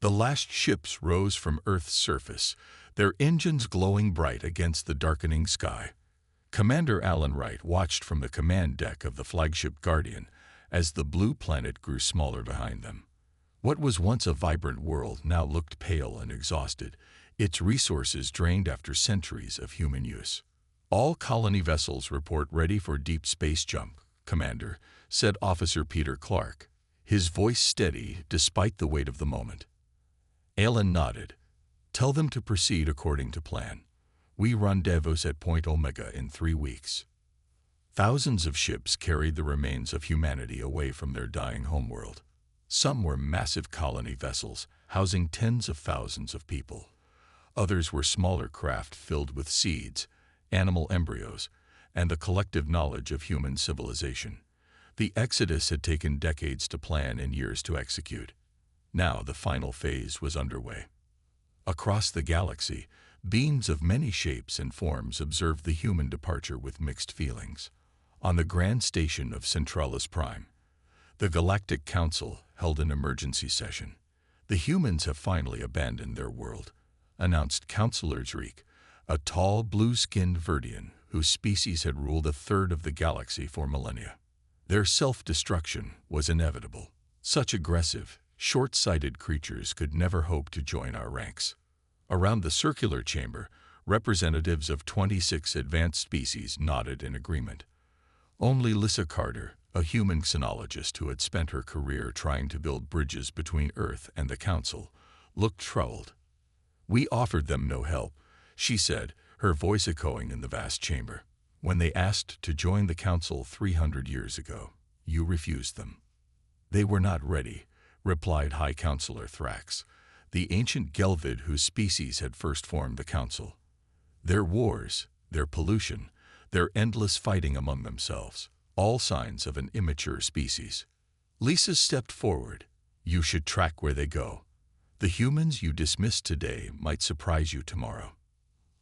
The last ships rose from Earth's surface, their engines glowing bright against the darkening sky. Commander Alan Wright watched from the command deck of the flagship Guardian as the blue planet grew smaller behind them. What was once a vibrant world now looked pale and exhausted, its resources drained after centuries of human use. "All colony vessels report ready for deep space jump, Commander," said Officer Peter Clark, his voice steady despite the weight of the moment. Alan nodded. "Tell them to proceed according to plan. We rendezvous at Point Omega in 3 weeks." Thousands of ships carried the remains of humanity away from their dying homeworld. Some were massive colony vessels, housing tens of thousands of people. Others were smaller craft filled with seeds, animal embryos, and the collective knowledge of human civilization. The exodus had taken decades to plan and years to execute. Now the final phase was underway. Across the galaxy, beings of many shapes and forms observed the human departure with mixed feelings. On the grand station of Centralis Prime, the Galactic Council held an emergency session. "The humans have finally abandoned their world," announced Councillor Zreek, a tall, blue-skinned Verdian whose species had ruled a third of the galaxy for millennia. Their self-destruction was inevitable. Such aggressive, short-sighted creatures could never hope to join our ranks. Around the circular chamber, representatives of 26 advanced species nodded in agreement. Only Lissa Carter, a human xenologist who had spent her career trying to build bridges between Earth and the Council, looked troubled. "We offered them no help," she said, her voice echoing in the vast chamber. "When they asked to join the Council 300 years ago, you refused them." "They were not ready," replied High Councillor Thrax, the ancient Gelvid whose species had first formed the Council. "Their wars, their pollution, their endless fighting among themselves, all signs of an immature species." Lisa stepped forward. "You should track where they go. The humans you dismissed today might surprise you tomorrow."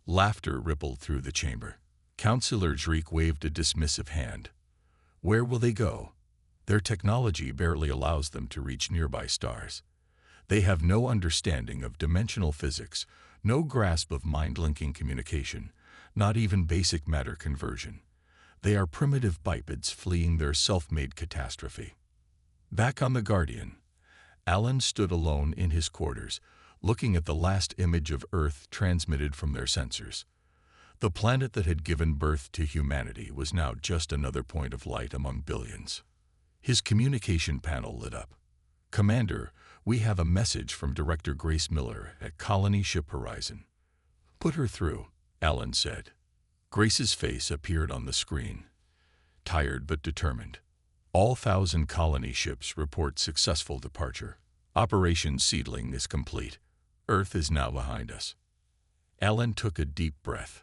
Laughter rippled through the chamber. Councillor Zreek waved a dismissive hand. "Where will they go? Their technology barely allows them to reach nearby stars. They have no understanding of dimensional physics, no grasp of mind-linking communication, not even basic matter conversion. They are primitive bipeds fleeing their self-made catastrophe." Back on the Guardian, Alan stood alone in his quarters, looking at the last image of Earth transmitted from their sensors. The planet that had given birth to humanity was now just another point of light among billions. His communication panel lit up. "Commander, we have a message from Director Grace Miller at Colony Ship Horizon." "Put her through," Alan said. Grace's face appeared on the screen, tired but determined. "All 1,000 colony ships report successful departure. Operation Seedling is complete. Earth is now behind us." Alan took a deep breath.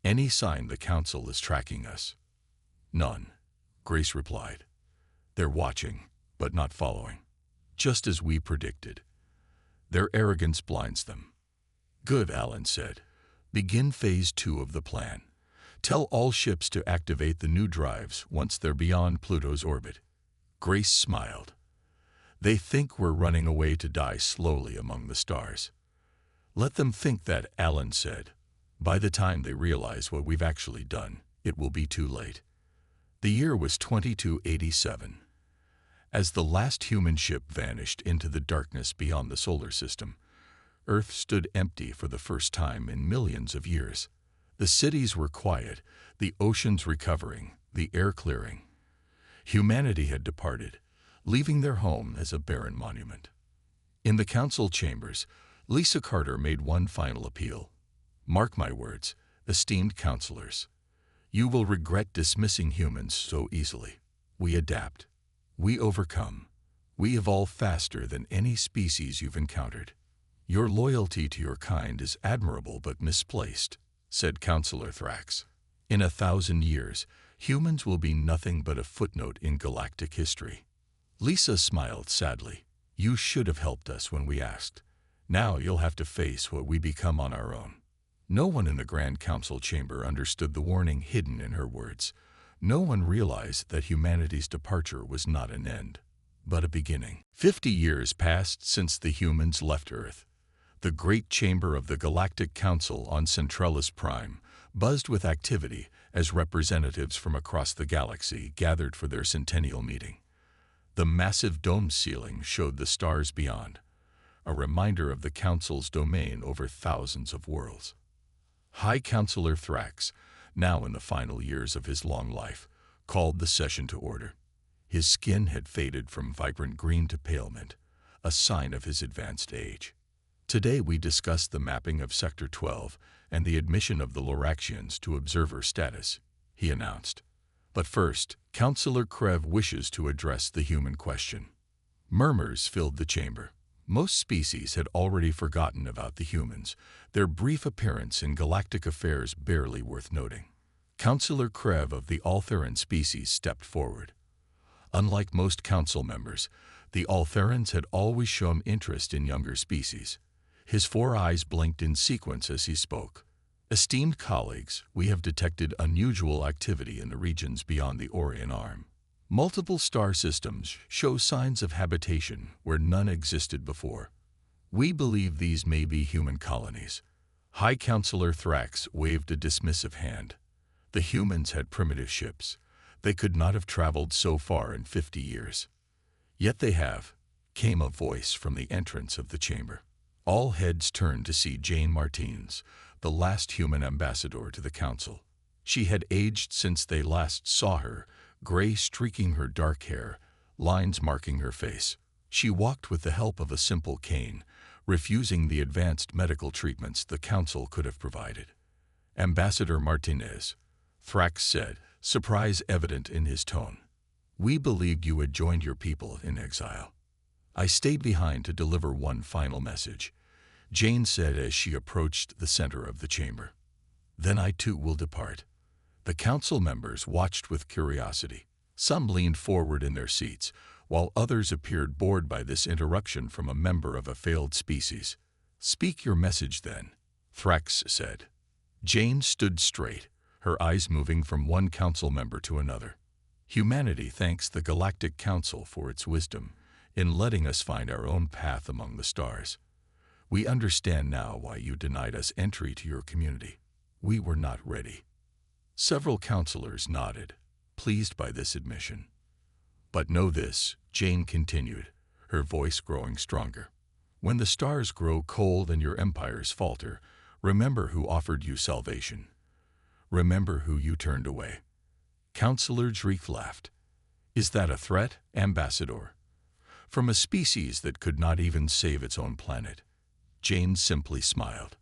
"Any sign the Council is tracking us?" "None," Grace replied. "They're watching, but not following. Just as we predicted. Their arrogance blinds them." "Good," Alan said. "Begin Phase 2 of the plan. Tell all ships to activate the new drives once they're beyond Pluto's orbit." Grace smiled. "They think we're running away to die slowly among the stars." "Let them think that," Alan said. "By the time they realize what we've actually done, it will be too late." The year was 2287. As the last human ship vanished into the darkness beyond the solar system, Earth stood empty for the first time in millions of years. The cities were quiet, the oceans recovering, the air clearing. Humanity had departed, leaving their home as a barren monument. In the council chambers, Lisa Carter made one final appeal. "Mark my words, esteemed counselors. You will regret dismissing humans so easily. We adapt. We overcome. We evolve faster than any species you've encountered. Your loyalty to your kind is admirable but misplaced," said Counselor Thrax. "In 1,000 years, humans will be nothing but a footnote in galactic history." Lisa smiled sadly. "You should have helped us when we asked. Now you'll have to face what we become on our own." No one in the Grand Council chamber understood the warning hidden in her words. No one realized that humanity's departure was not an end. but a beginning. 50 years passed since the humans left Earth. The great chamber of the Galactic Council on Centralis Prime buzzed with activity as representatives from across the galaxy gathered for their centennial meeting. The massive dome ceiling showed the stars beyond, a reminder of the Council's domain over thousands of worlds. High Counselor Thrax, now in the final years of his long life, called the session to order. His skin had faded from vibrant green to pale mint, a sign of his advanced age. Today we discuss the mapping of Sector 12 and the admission of the Loraxians to observer status, he announced. But first, Counselor Krev wishes to address the human question. Murmurs filled the chamber. Most species had already forgotten about the humans, their brief appearance in galactic affairs barely worth noting. Counselor Krev of the Altheran species stepped forward. Unlike most council members, the Altherans had always shown interest in younger species. His 4 eyes blinked in sequence as he spoke. Esteemed colleagues, we have detected unusual activity in the regions beyond the Orion Arm. Multiple star systems show signs of habitation where none existed before. We believe these may be human colonies. High Counselor Thrax waved a dismissive hand. The humans had primitive ships. They could not have traveled so far in 50 years. Yet they have, came a voice from the entrance of the chamber. All heads turned to see Jane Martins, the last human ambassador to the council. She had aged since they last saw her, gray streaking her dark hair, lines marking her face. She walked with the help of a simple cane, refusing the advanced medical treatments the council could have provided. Ambassador Martinez, Thrax said, surprise evident in his tone. We believed you had joined your people in exile. I stayed behind to deliver one final message, Jane said as she approached the center of the chamber. Then I too will depart. The council members watched with curiosity. Some leaned forward in their seats, while others appeared bored by this interruption from a member of a failed species. Speak your message then, Thrax said. Jane stood straight, her eyes moving from one council member to another. Humanity thanks the Galactic Council for its wisdom in letting us find our own path among the stars. We understand now why you denied us entry to your community. We were not ready. Several counselors nodded, pleased by this admission. But know this, Jane continued, her voice growing stronger. When the stars grow cold and your empires falter, remember who offered you salvation. Remember who you turned away. Counselor Dreek laughed. Is that a threat, Ambassador? From a species that could not even save its own planet. Jane simply smiled.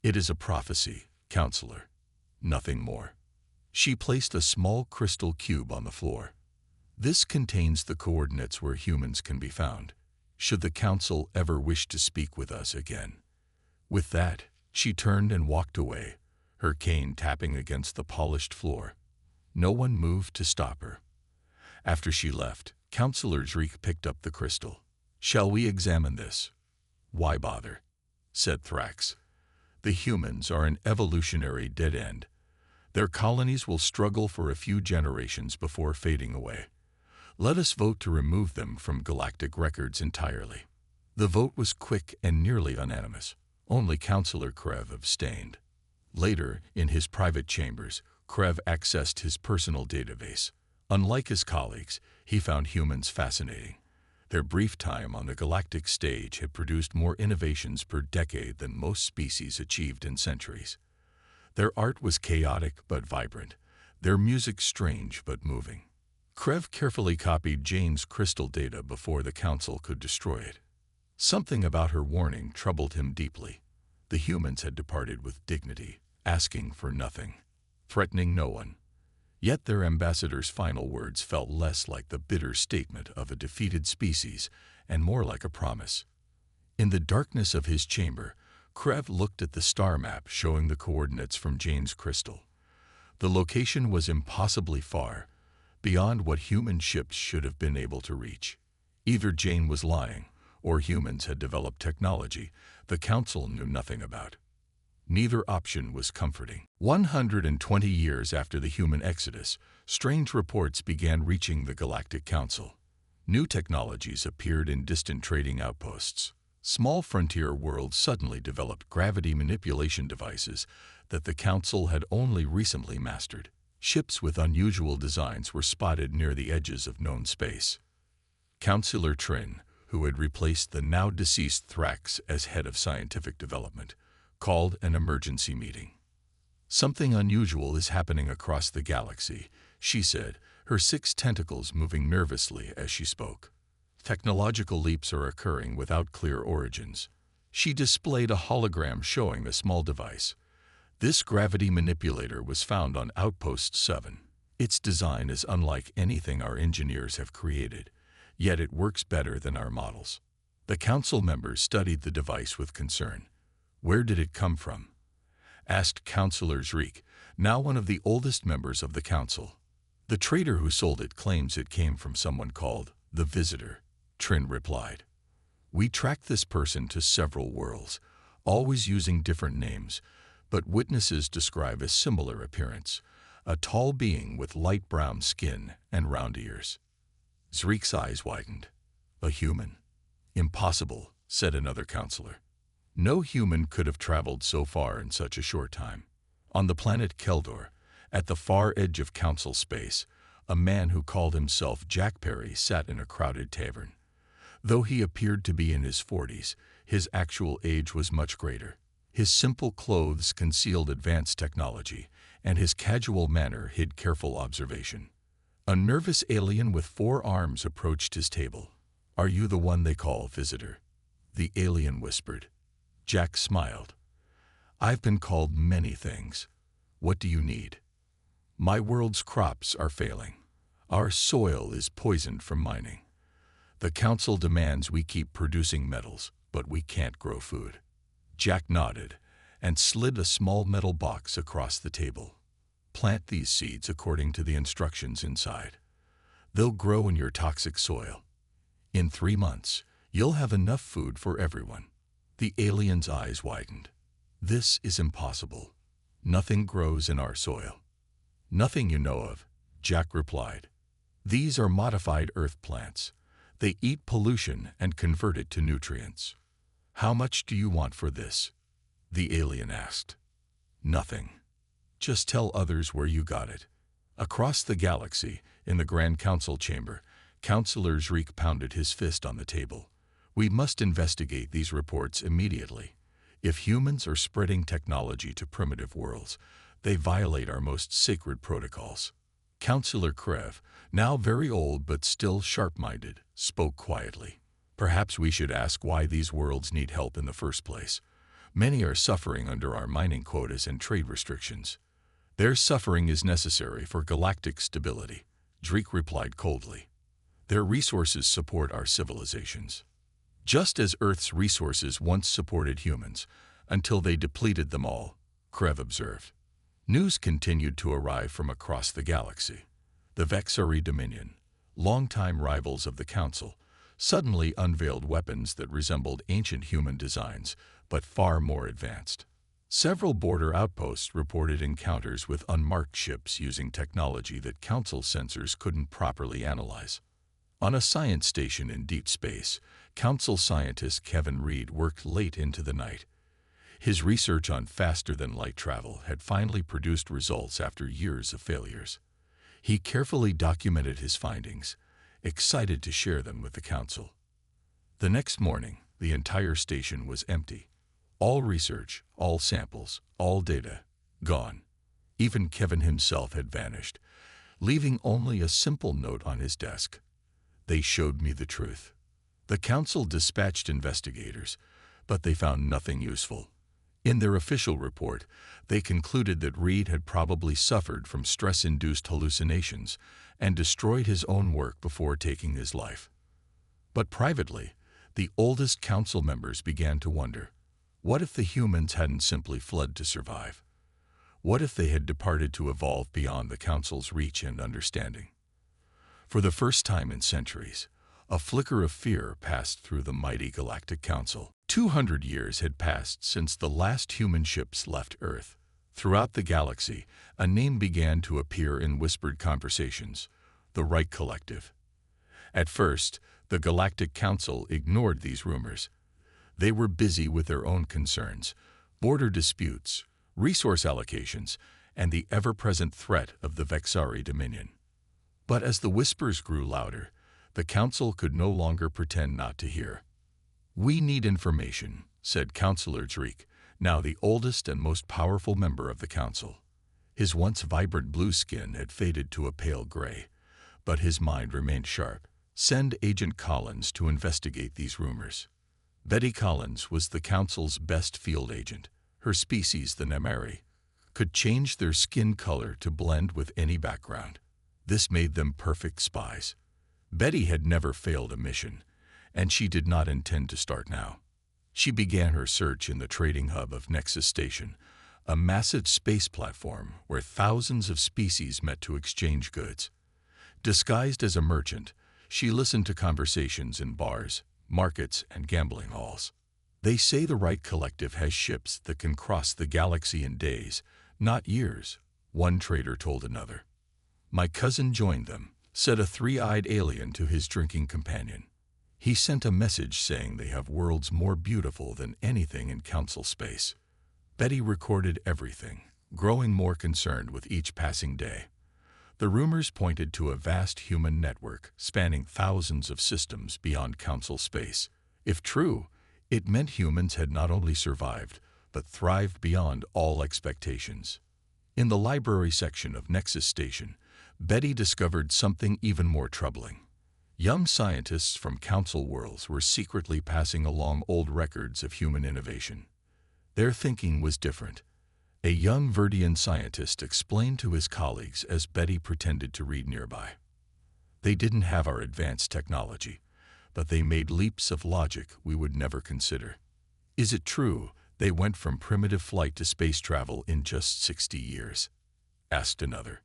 It is a prophecy, Counselor. Nothing more. She placed a small crystal cube on the floor. This contains the coordinates where humans can be found, should the Council ever wish to speak with us again. With that, she turned and walked away, her cane tapping against the polished floor. No one moved to stop her. After she left, Counselor Dreek picked up the crystal. Shall we examine this? Why bother? Said Thrax. The humans are an evolutionary dead end. Their colonies will struggle for a few generations before fading away. Let us vote to remove them from galactic records entirely. The vote was quick and nearly unanimous. Only Counselor Krev abstained. Later, in his private chambers, Krev accessed his personal database. Unlike his colleagues, he found humans fascinating. Their brief time on the galactic stage had produced more innovations per decade than most species achieved in centuries. Their art was chaotic but vibrant, their music strange but moving. Krev carefully copied Jane's crystal data before the council could destroy it. Something about her warning troubled him deeply. The humans had departed with dignity, asking for nothing, threatening no one. Yet their ambassador's final words felt less like the bitter statement of a defeated species and more like a promise. In the darkness of his chamber, Krev looked at the star map showing the coordinates from Jane's crystal. The location was impossibly far, beyond what human ships should have been able to reach. Either Jane was lying, or humans had developed technology the Council knew nothing about. Neither option was comforting. 120 years after the human exodus, strange reports began reaching the Galactic Council. New technologies appeared in distant trading outposts. Small frontier worlds suddenly developed gravity manipulation devices that the Council had only recently mastered. Ships with unusual designs were spotted near the edges of known space. Councillor Trin, who had replaced the now-deceased Thrax as head of scientific development, called an emergency meeting. "Something unusual is happening across the galaxy," she said, her 6 tentacles moving nervously as she spoke. Technological leaps are occurring without clear origins. She displayed a hologram showing the small device. This gravity manipulator was found on Outpost 7. Its design is unlike anything our engineers have created, yet it works better than our models. The Council members studied the device with concern. "Where did it come from?" asked Councillor Zreek, now one of the oldest members of the Council. "The trader who sold it claims it came from someone called the Visitor," Trin replied. "We tracked this person to several worlds, always using different names, but witnesses describe a similar appearance, a tall being with light brown skin and round ears." Zreek's eyes widened. "A human? Impossible," said another counselor. "No human could have traveled so far in such a short time." On the planet Keldor, at the far edge of Council space, a man who called himself Jack Perry sat in a crowded tavern. Though he appeared to be in his 40s, his actual age was much greater. His simple clothes concealed advanced technology, and his casual manner hid careful observation. A nervous alien with 4 arms approached his table. "Are you the one they call Visitor?" the alien whispered. Jack smiled. "I've been called many things. What do you need?" "My world's crops are failing. Our soil is poisoned from mining. The Council demands we keep producing metals, but we can't grow food." Jack nodded and slid a small metal box across the table. "Plant these seeds according to the instructions inside. They'll grow in your toxic soil. In 3 months, you'll have enough food for everyone." The alien's eyes widened. "This is impossible. Nothing grows in our soil." "Nothing you know of," Jack replied. "These are modified earth plants. They eat pollution and convert it to nutrients." "How much do you want for this?" the alien asked. "Nothing. Just tell others where you got it." Across the galaxy, in the Grand Council chamber, Councillor Zreek pounded his fist on the table. "We must investigate these reports immediately. If humans are spreading technology to primitive worlds, they violate our most sacred protocols." Councillor Krev, now very old but still sharp-minded, spoke quietly. "Perhaps we should ask why these worlds need help in the first place. Many are suffering under our mining quotas and trade restrictions." "Their suffering is necessary for galactic stability," Zreek replied coldly. "Their resources support our civilizations. Just as Earth's resources once supported humans, until they depleted them all," Krev observed. News continued to arrive from across the galaxy. The Vexari Dominion, longtime rivals of the Council, suddenly unveiled weapons that resembled ancient human designs, but far more advanced. Several border outposts reported encounters with unmarked ships using technology that Council sensors couldn't properly analyze. On a science station in deep space, Council scientist Kevin Reed worked late into the night. His research on faster-than-light travel had finally produced results after years of failures. He carefully documented his findings, excited to share them with the Council. The next morning, the entire station was empty. All research, all samples, all data, gone. Even Kevin himself had vanished, leaving only a simple note on his desk. "They showed me the truth." The Council dispatched investigators, but they found nothing useful. In their official report, they concluded that Reed had probably suffered from stress-induced hallucinations and destroyed his own work before taking his life. But privately, the oldest Council members began to wonder, what if the humans hadn't simply fled to survive? What if they had departed to evolve beyond the Council's reach and understanding? For the first time in centuries, a flicker of fear passed through the mighty Galactic Council. 200 years had passed since the last human ships left Earth. Throughout the galaxy, a name began to appear in whispered conversations: the Reich Collective. At first, the Galactic Council ignored these rumors. They were busy with their own concerns, border disputes, resource allocations, and the ever-present threat of the Vexari Dominion. But as the whispers grew louder, the Council could no longer pretend not to hear. "We need information," said Councillor Drake, now the oldest and most powerful member of the Council. His once vibrant blue skin had faded to a pale gray, but his mind remained sharp. "Send Agent Collins to investigate these rumors." Betty Collins was the Council's best field agent. Her species, the Nemeri, could change their skin color to blend with any background. This made them perfect spies. Betty had never failed a mission, and she did not intend to start now. She began her search in the trading hub of Nexus Station, a massive space platform where thousands of species met to exchange goods. Disguised as a merchant, she listened to conversations in bars, markets, and gambling halls. "They say the right collective has ships that can cross the galaxy in days, not years," one trader told another. "My cousin joined them," said a three-eyed alien to his drinking companion. "He sent a message saying they have worlds more beautiful than anything in Council space." Betty recorded everything, growing more concerned with each passing day. The rumors pointed to a vast human network spanning thousands of systems beyond Council space. If true, it meant humans had not only survived, but thrived beyond all expectations. In the library section of Nexus Station, Betty discovered something even more troubling. Young scientists from Council worlds were secretly passing along old records of human innovation. Their thinking was different. A young Verdian scientist explained to his colleagues as Betty pretended to read nearby. "They didn't have our advanced technology, but they made leaps of logic we would never consider. Is it true they went from primitive flight to space travel in just 60 years?" asked another.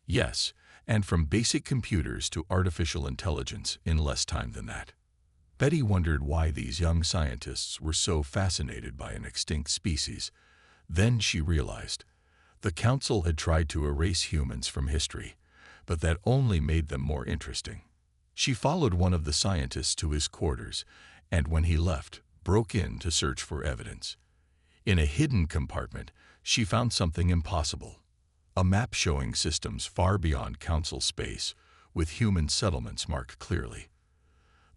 "Yes, and from basic computers to artificial intelligence in less time than that." Betty wondered why these young scientists were so fascinated by an extinct species. Then she realized the Council had tried to erase humans from history, but that only made them more interesting. She followed one of the scientists to his quarters, and when he left, broke in to search for evidence. In a hidden compartment, she found something impossible: a map showing systems far beyond Council space, with human settlements marked clearly.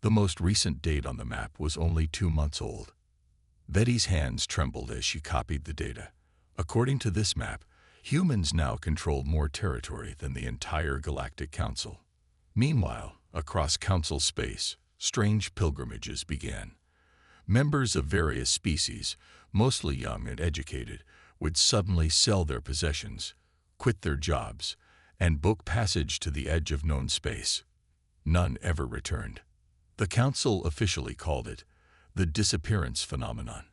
The most recent date on the map was only 2 months old. Betty's hands trembled as she copied the data. According to this map, humans now controlled more territory than the entire Galactic Council. Meanwhile, across Council space, strange pilgrimages began. Members of various species, mostly young and educated, would suddenly sell their possessions, quit their jobs, and book passage to the edge of known space. None ever returned. The Council officially called it the disappearance phenomenon,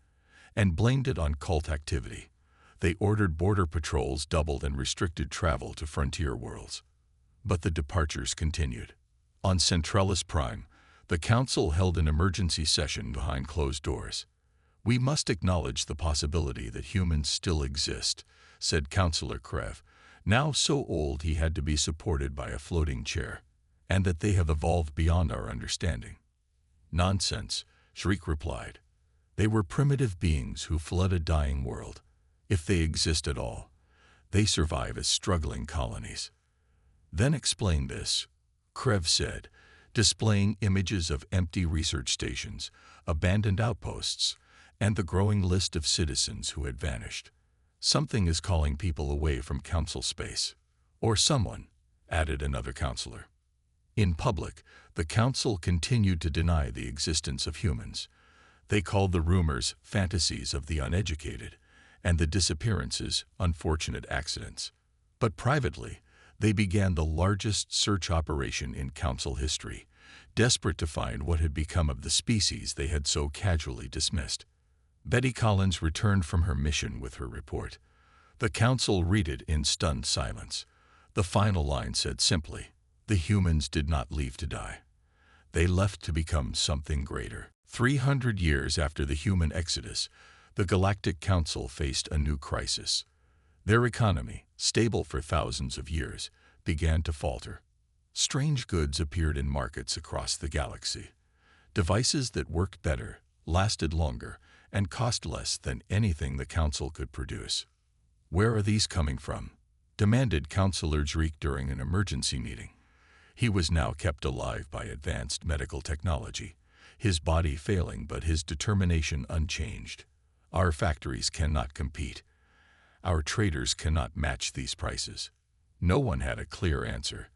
and blamed it on cult activity. They ordered border patrols doubled and restricted travel to frontier worlds. But the departures continued. On Centralis Prime, the Council held an emergency session behind closed doors. "We must acknowledge the possibility that humans still exist," said Councillor Krev, now so old he had to be supported by a floating chair, "and that they have evolved beyond our understanding." "Nonsense," Shriek replied. "They were primitive beings who fled a dying world. If they exist at all, they survive as struggling colonies." "Then explain this," Krev said, displaying images of empty research stations, abandoned outposts, and the growing list of citizens who had vanished. "Something is calling people away from Council space." "Or someone," added another counselor. In public, the Council continued to deny the existence of humans. They called the rumors fantasies of the uneducated, and the disappearances unfortunate accidents. But privately, they began the largest search operation in Council history, desperate to find what had become of the species they had so casually dismissed. Betty Collins returned from her mission with her report. The Council read it in stunned silence. The final line said simply, "The humans did not leave to die. They left to become something greater." 300 years after the human exodus, the Galactic Council faced a new crisis. Their economy, stable for thousands of years, began to falter. Strange goods appeared in markets across the galaxy. Devices that worked better, lasted longer, and cost less than anything the Council could produce. "Where are these coming from?" demanded Councillor Drake during an emergency meeting. He was now kept alive by advanced medical technology, his body failing but his determination unchanged. "Our factories cannot compete. Our traders cannot match these prices." No one had a clear answer.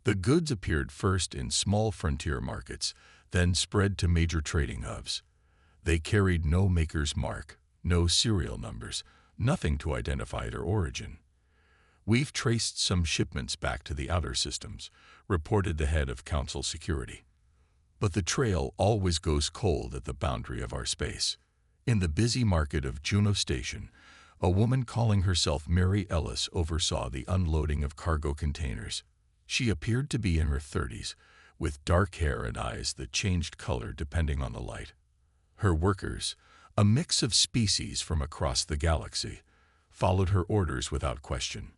The goods appeared first in small frontier markets, then spread to major trading hubs. They carried no maker's mark, no serial numbers, nothing to identify their origin. "We've traced some shipments back to the outer systems," reported the head of Council Security. "But the trail always goes cold at the boundary of our space." In the busy market of Juno Station, a woman calling herself Mary Ellis oversaw the unloading of cargo containers. She appeared to be in her 30s, with dark hair and eyes that changed color depending on the light. Her workers, a mix of species from across the galaxy, followed her orders without question.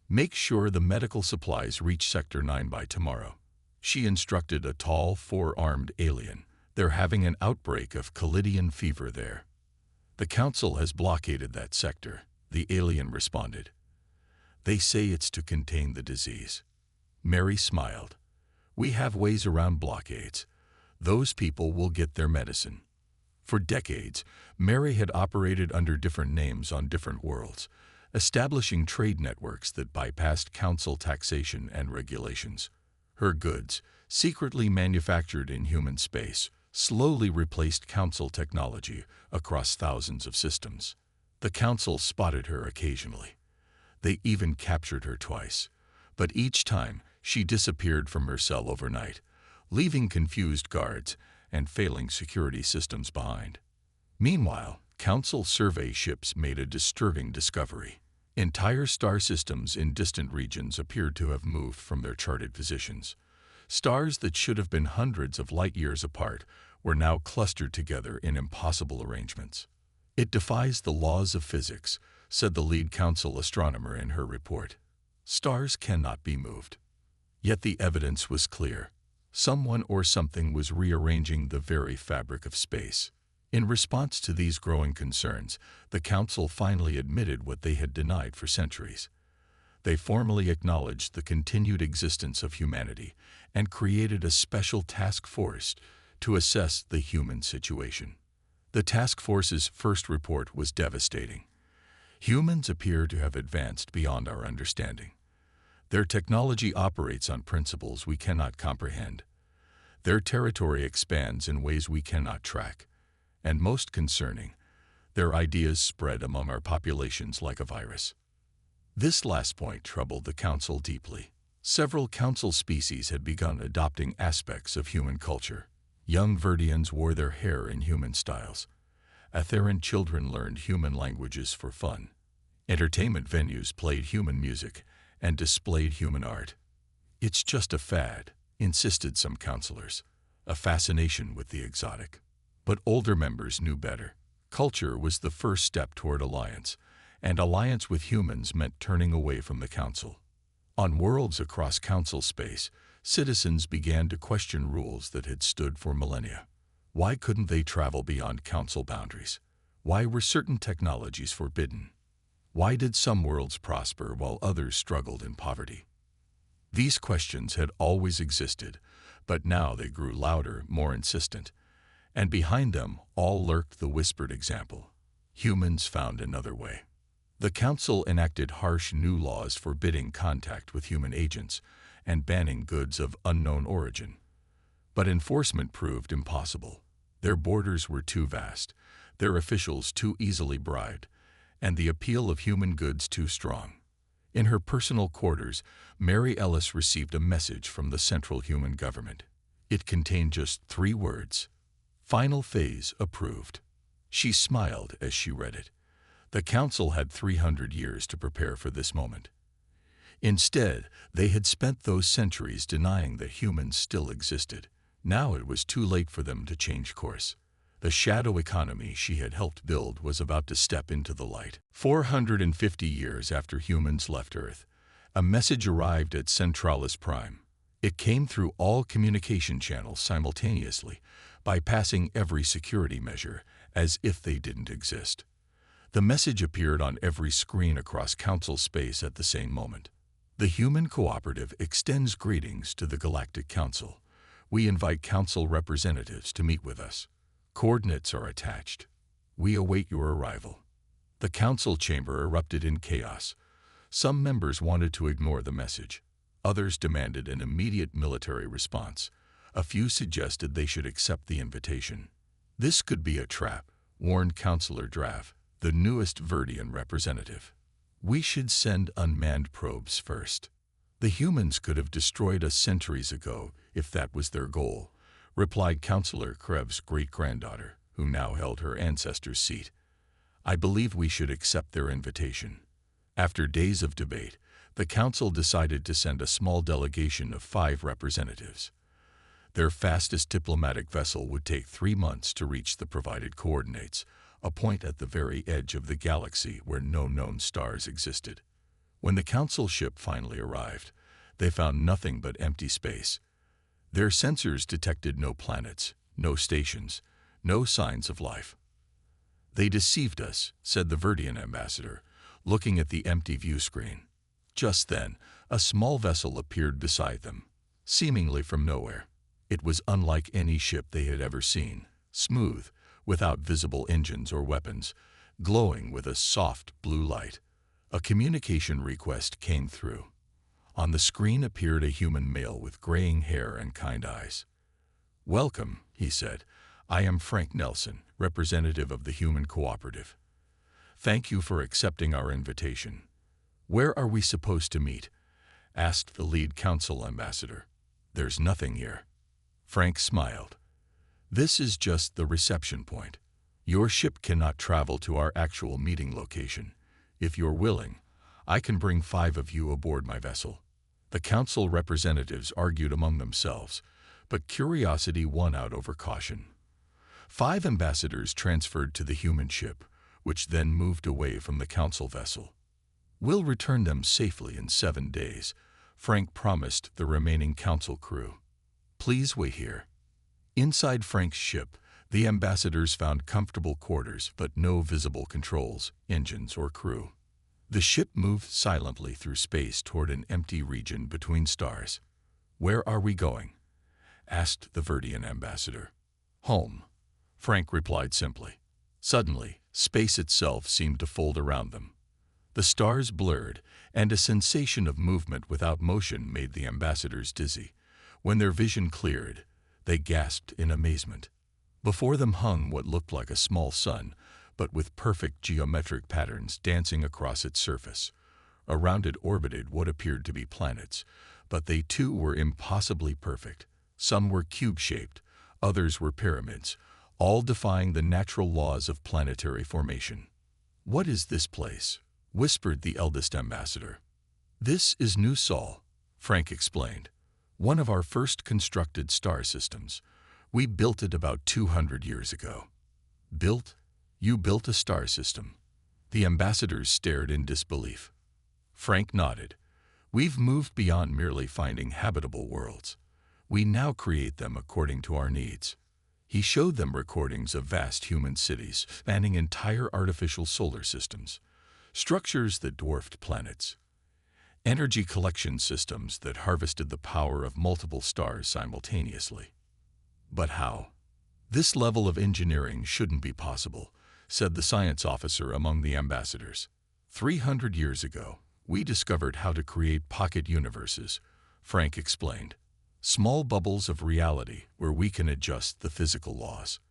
"Make sure the medical supplies reach Sector 9 by tomorrow," she instructed a tall, four-armed alien. "They're having an outbreak of Callidian fever there." "The Council has blockaded that sector," the alien responded. "They say it's to contain the disease." Mary smiled. "We have ways around blockades. Those people will get their medicine." For decades, Mary had operated under different names on different worlds, establishing trade networks that bypassed Council taxation and regulations. Her goods, secretly manufactured in human space, slowly replaced Council technology across thousands of systems. The Council spotted her occasionally. They even captured her twice, but each time she disappeared from her cell overnight, leaving confused guards and failing security systems behind. Meanwhile, Council survey ships made a disturbing discovery. Entire star systems in distant regions appeared to have moved from their charted positions. Stars that should have been hundreds of light-years apart were now clustered together in impossible arrangements. "It defies the laws of physics," said the lead Council astronomer in her report. "Stars cannot be moved." Yet the evidence was clear. Someone or something was rearranging the very fabric of space. In response to these growing concerns, the Council finally admitted what they had denied for centuries. They formally acknowledged the continued existence of humanity and created a special task force to assess the human situation. The task force's first report was devastating. "Humans appear to have advanced beyond our understanding. Their technology operates on principles we cannot comprehend. Their territory expands in ways we cannot track. And most concerning, their ideas spread among our populations like a virus." This last point troubled the Council deeply. Several Council species had begun adopting aspects of human culture. Young Verdians wore their hair in human styles. Atheran children learned human languages for fun. Entertainment venues played human music and displayed human art. "It's just a fad," insisted some councillors, "a fascination with the exotic." But older members knew better. Culture was the first step toward alliance, and alliance with humans meant turning away from the Council. On worlds across Council space, citizens began to question rules that had stood for millennia. Why couldn't they travel beyond Council boundaries? Why were certain technologies forbidden? Why did some worlds prosper while others struggled in poverty? These questions had always existed, but now they grew louder, more insistent. And behind them all lurked the whispered example. Humans found another way. The Council enacted harsh new laws forbidding contact with human agents and banning goods of unknown origin. But enforcement proved impossible. Their borders were too vast, their officials too easily bribed, and the appeal of human goods too strong. In her personal quarters, Mary Ellis received a message from the Central Human Government. It contained just 3 words: "Final phase approved." She smiled as she read it. The Council had 300 years to prepare for this moment. Instead, they had spent those centuries denying that humans still existed. Now it was too late for them to change course. The shadow economy she had helped build was about to step into the light. 450 years after humans left Earth, a message arrived at Centralis Prime. It came through all communication channels simultaneously, bypassing every security measure as if they didn't exist. The message appeared on every screen across Council space at the same moment. The Human Cooperative extends greetings to the Galactic Council. We invite Council representatives to meet with us. Coordinates are attached. We await your arrival. The Council chamber erupted in chaos. Some members wanted to ignore the message. Others demanded an immediate military response. A few suggested they should accept the invitation. This could be a trap, warned Councillor Drav, the newest Verdian representative. We should send unmanned probes first. The humans could have destroyed us centuries ago if that was their goal, replied Councillor Krev's great-granddaughter, who now held her ancestor's seat. I believe we should accept their invitation. After days of debate, the Council decided to send a small delegation of 5 representatives. Their fastest diplomatic vessel would take 3 months to reach the provided coordinates, a point at the very edge of the galaxy where no known stars existed. When the Council ship finally arrived, they found nothing but empty space. Their sensors detected no planets, no stations, no signs of life. They deceived us, said the Verdian ambassador, looking at the empty view screen. Just then, a small vessel appeared beside them, seemingly from nowhere. It was unlike any ship they had ever seen, smooth, without visible engines or weapons, glowing with a soft blue light. A communication request came through. On the screen appeared a human male with graying hair and kind eyes. Welcome, he said. I am Frank Nelson, representative of the Human Cooperative. Thank you for accepting our invitation. Where are we supposed to meet? Asked the lead Council ambassador. There's nothing here. Frank smiled. This is just the reception point. Your ship cannot travel to our actual meeting location. If you're willing, I can bring 5 of you aboard my vessel. The Council representatives argued among themselves, but curiosity won out over caution. 5 ambassadors transferred to the human ship, which then moved away from the Council vessel. We'll return them safely in 7 days, Frank promised the remaining Council crew. Please wait here. Inside Frank's ship, the ambassadors found comfortable quarters but no visible controls, engines, or crew. The ship moved silently through space toward an empty region between stars. Where are we going? Asked the Verdian ambassador. Home, Frank replied simply. Suddenly, space itself seemed to fold around them. The stars blurred, and a sensation of movement without motion made the ambassadors dizzy. When their vision cleared, they gasped in amazement. Before them hung what looked like a small sun, but with perfect geometric patterns dancing across its surface. Around it orbited what appeared to be planets, but they too were impossibly perfect. Some were cube-shaped, others were pyramids, all defying the natural laws of planetary formation. What is this place? Whispered the eldest ambassador. This is New Sol, Frank explained. One of our first constructed star systems. We built it about 200 years ago. Built? You built a star system? The ambassadors stared in disbelief. Frank nodded. We've moved beyond merely finding habitable worlds. We now create them according to our needs. He showed them recordings of vast human cities spanning entire artificial solar systems, structures that dwarfed planets, energy collection systems that harvested the power of multiple stars simultaneously. But how? This level of engineering shouldn't be possible, said the science officer among the ambassadors. 300 years ago, we discovered how to create pocket universes, Frank explained. Small bubbles of reality where we can adjust the physical laws.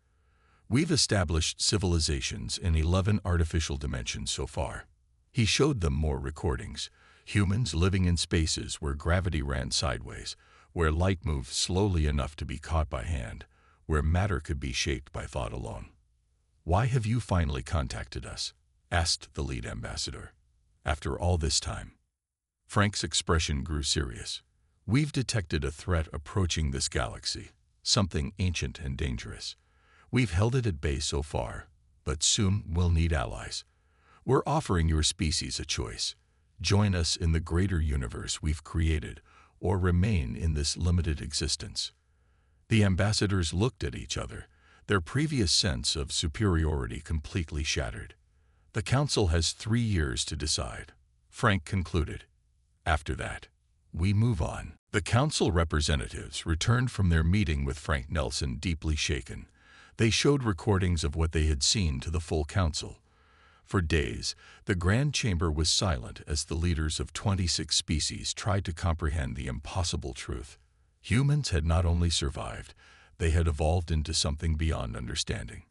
We've established civilizations in 11 artificial dimensions so far. He showed them more recordings. Humans living in spaces where gravity ran sideways, where light moved slowly enough to be caught by hand, where matter could be shaped by thought alone. Why have you finally contacted us? Asked the lead ambassador. After all this time. Frank's expression grew serious. We've detected a threat approaching this galaxy, something ancient and dangerous. We've held it at bay so far, but soon we'll need allies. We're offering your species a choice. Join us in the greater universe we've created, or remain in this limited existence. The ambassadors looked at each other, their previous sense of superiority completely shattered. The council has 3 years to decide, Frank concluded. After that, we move on. The council representatives returned from their meeting with Frank Nelson deeply shaken. They showed recordings of what they had seen to the full council. For days, the Grand Chamber was silent as the leaders of 26 species tried to comprehend the impossible truth. Humans had not only survived, they had evolved into something beyond understanding.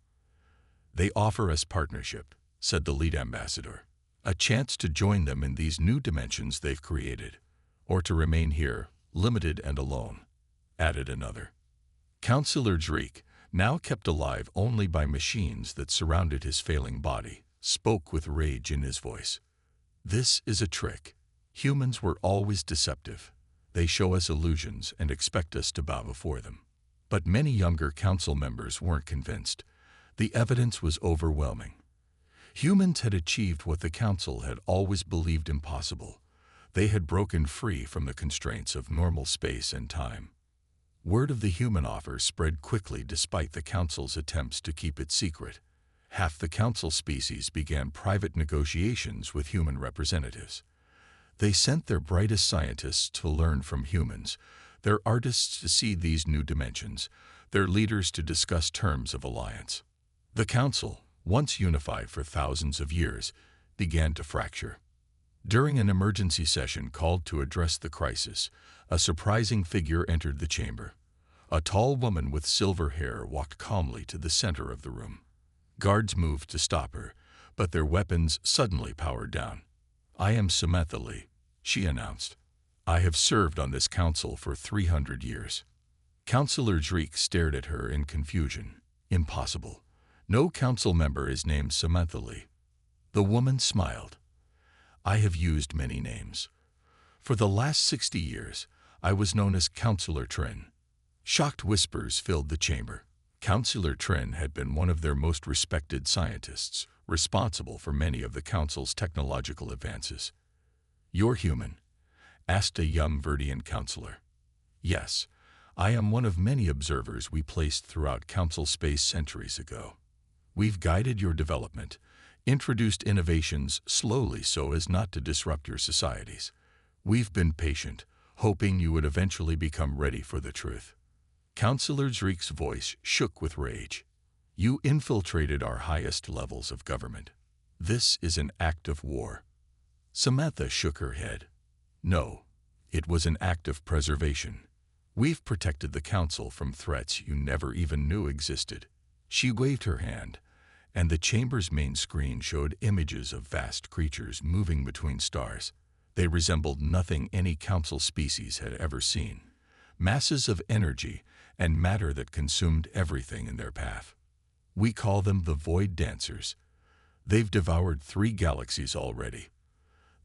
They offer us partnership, said the lead ambassador, a chance to join them in these new dimensions they've created, or to remain here, limited and alone, added another. Councillor Drake, now kept alive only by machines that surrounded his failing body, spoke with rage in his voice. This is a trick. Humans were always deceptive. They show us illusions and expect us to bow before them. But many younger council members weren't convinced. The evidence was overwhelming. Humans had achieved what the council had always believed impossible. They had broken free from the constraints of normal space and time. Word of the human offer spread quickly despite the council's attempts to keep it secret. Half the council species began private negotiations with human representatives. They sent their brightest scientists to learn from humans, their artists to see these new dimensions, their leaders to discuss terms of alliance. The council, once unified for thousands of years, began to fracture. During an emergency session called to address the crisis, a surprising figure entered the chamber. A tall woman with silver hair walked calmly to the center of the room. Guards moved to stop her, but their weapons suddenly powered down. "I am Samantha Lee," she announced. "I have served on this council for 300 years. Councillor Drake stared at her in confusion. Impossible. No council member is named Samantha Lee. The woman smiled. "I have used many names. For the last 60 years, I was known as Councillor Trin." Shocked whispers filled the chamber. Councillor Trin had been one of their most respected scientists, responsible for many of the council's technological advances. "You're human?" asked a young Verdian councillor. "Yes, I am one of many observers we placed throughout council space centuries ago. We've guided your development, introduced innovations slowly so as not to disrupt your societies. We've been patient, hoping you would eventually become ready for the truth." Councillor Drake's voice shook with rage. "You infiltrated our highest levels of government. This is an act of war." Samantha shook her head. "No, it was an act of preservation. We've protected the council from threats you never even knew existed." She waved her hand, and the chamber's main screen showed images of vast creatures moving between stars. They resembled nothing any council species had ever seen. Masses of energy and matter that consumed everything in their path. "We call them the Void Dancers. They've devoured 3 galaxies already.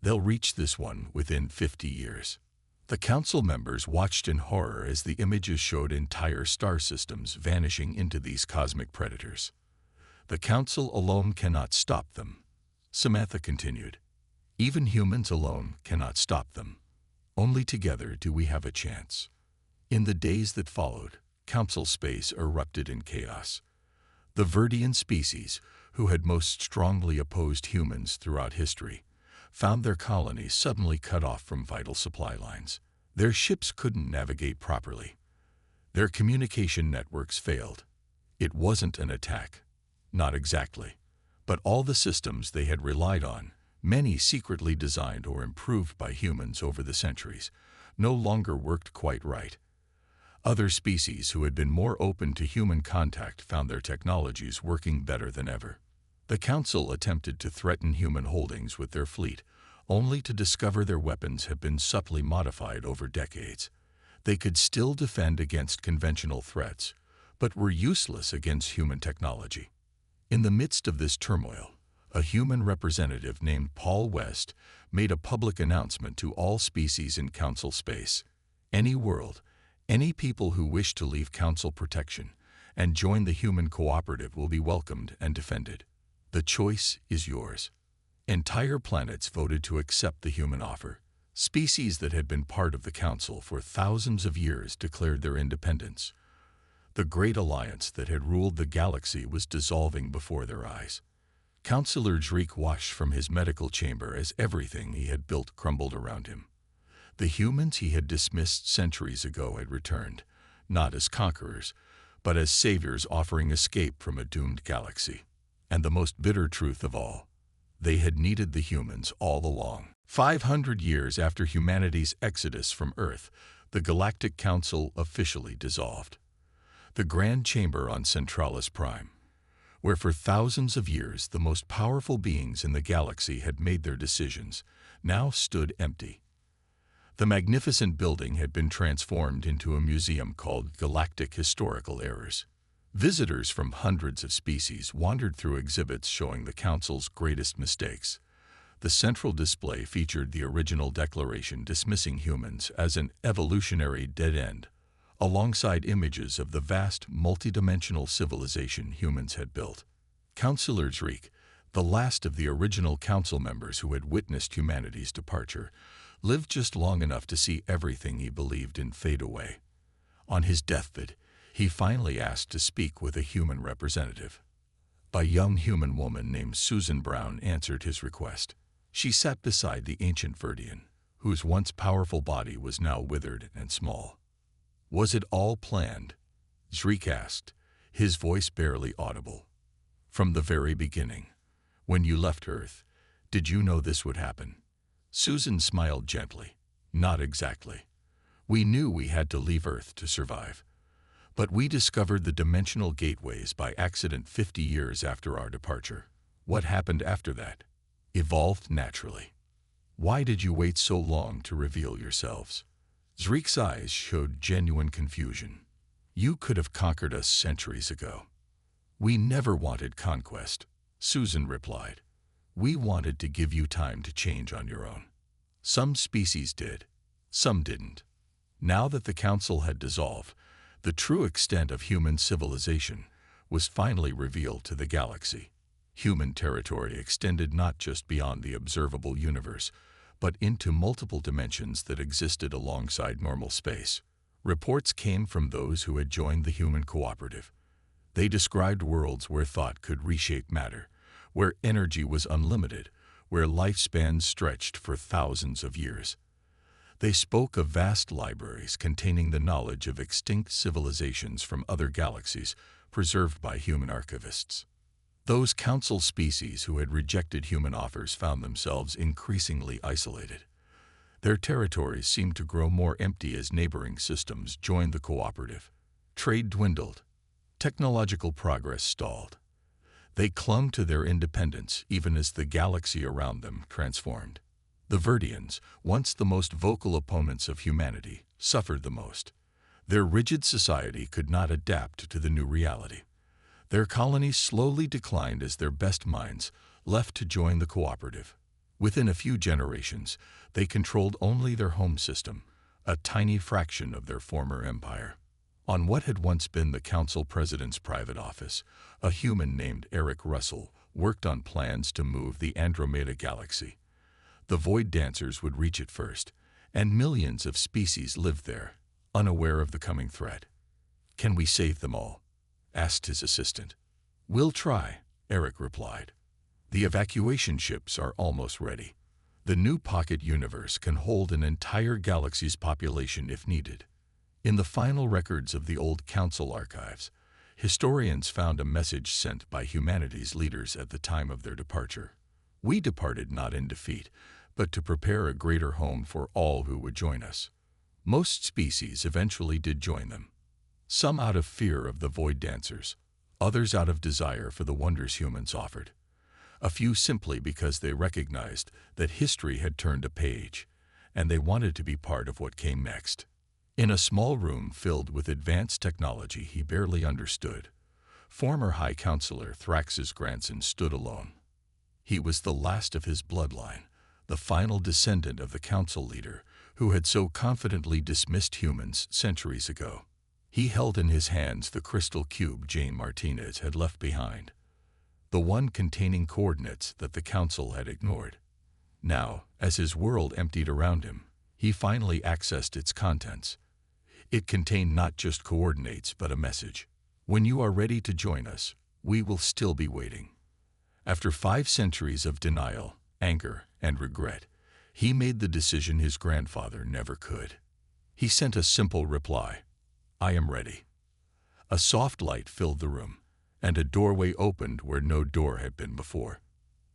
They'll reach this one within 50 years. The council members watched in horror as the images showed entire star systems vanishing into these cosmic predators. "The council alone cannot stop them," Samantha continued. "Even humans alone cannot stop them. Only together do we have a chance." In the days that followed, council space erupted in chaos. The Verdian species, who had most strongly opposed humans throughout history, found their colonies suddenly cut off from vital supply lines. Their ships couldn't navigate properly. Their communication networks failed. It wasn't an attack. Not exactly. But all the systems they had relied on, many secretly designed or improved by humans over the centuries, no longer worked quite right. Other species who had been more open to human contact found their technologies working better than ever. The council attempted to threaten human holdings with their fleet, only to discover their weapons had been subtly modified over decades. They could still defend against conventional threats, but were useless against human technology. In the midst of this turmoil, a human representative named Paul West made a public announcement to all species in council space. Any world, any people who wish to leave council protection and join the human cooperative will be welcomed and defended. The choice is yours. Entire planets voted to accept the human offer. Species that had been part of the Council for thousands of years declared their independence. The great alliance that had ruled the galaxy was dissolving before their eyes. Councillor Zreek watched from his medical chamber as everything he had built crumbled around him. The humans he had dismissed centuries ago had returned, not as conquerors, but as saviors offering escape from a doomed galaxy. And the most bitter truth of all, they had needed the humans all along. 500 years after humanity's exodus from Earth, the Galactic Council officially dissolved. The Grand Chamber on Centralis Prime, where for thousands of years the most powerful beings in the galaxy had made their decisions, now stood empty. The magnificent building had been transformed into a museum called Galactic Historical Errors. Visitors from hundreds of species wandered through exhibits showing the Council's greatest mistakes. The central display featured the original declaration dismissing humans as an evolutionary dead end, alongside images of the vast, multidimensional civilization humans had built. Councillor Zreek, the last of the original council members who had witnessed humanity's departure, lived just long enough to see everything he believed in fade away. On his deathbed, he finally asked to speak with a human representative. A young human woman named Susan Brown answered his request. She sat beside the ancient Verdian, whose once powerful body was now withered and small. "Was it all planned?" Zreek asked, his voice barely audible. "From the very beginning, when you left Earth, did you know this would happen?" Susan smiled gently. "Not exactly. We knew we had to leave Earth to survive. But we discovered the dimensional gateways by accident 50 years after our departure. What happened after that? Evolved naturally. Why did you wait so long to reveal yourselves?" Zreek's eyes showed genuine confusion. "You could have conquered us centuries ago." "We never wanted conquest," Susan replied. "We wanted to give you time to change on your own. Some species did, some didn't. Now that the Council had dissolved, the true extent of human civilization was finally revealed to the galaxy. Human territory extended not just beyond the observable universe, but into multiple dimensions that existed alongside normal space. Reports came from those who had joined the human cooperative. They described worlds where thought could reshape matter, where energy was unlimited, where lifespans stretched for thousands of years. They spoke of vast libraries containing the knowledge of extinct civilizations from other galaxies, preserved by human archivists. Those council species who had rejected human offers found themselves increasingly isolated. Their territories seemed to grow more empty as neighboring systems joined the cooperative. Trade dwindled. Technological progress stalled. They clung to their independence even as the galaxy around them transformed. The Verdians, once the most vocal opponents of humanity, suffered the most. Their rigid society could not adapt to the new reality. Their colonies slowly declined as their best minds left to join the cooperative. Within a few generations, they controlled only their home system, a tiny fraction of their former empire. On what had once been the council president's private office, a human named Eric Russell worked on plans to move the Andromeda galaxy. The Void Dancers would reach it first, and millions of species lived there, unaware of the coming threat. "Can we save them all?" asked his assistant. "We'll try," Eric replied. "The evacuation ships are almost ready. The new pocket universe can hold an entire galaxy's population if needed." In the final records of the old council archives, historians found a message sent by humanity's leaders at the time of their departure. "We departed not in defeat, but to prepare a greater home for all who would join us." Most species eventually did join them. Some out of fear of the Void Dancers, others out of desire for the wonders humans offered. A few simply because they recognized that history had turned a page, and they wanted to be part of what came next. In a small room filled with advanced technology he barely understood, former High Counselor Thrax's grandson stood alone. He was the last of his bloodline, the final descendant of the council leader who had so confidently dismissed humans centuries ago. He held in his hands the crystal cube Jane Martinez had left behind, the one containing coordinates that the council had ignored. Now, as his world emptied around him, He finally accessed its contents. It contained not just coordinates, but a message. When you are ready to join us, we will still be waiting. After 5 centuries of denial, anger, and regret, he made the decision his grandfather never could. He sent a simple reply: I am ready. A soft light filled the room, and a doorway opened where no door had been before.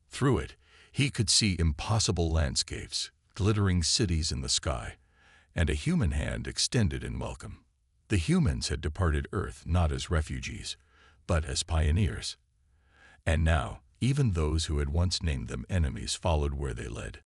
Through it, he could see impossible landscapes, glittering cities in the sky, and a human hand extended in welcome. The humans had departed Earth not as refugees, but as pioneers. And now, even those who had once named them enemies followed where they led.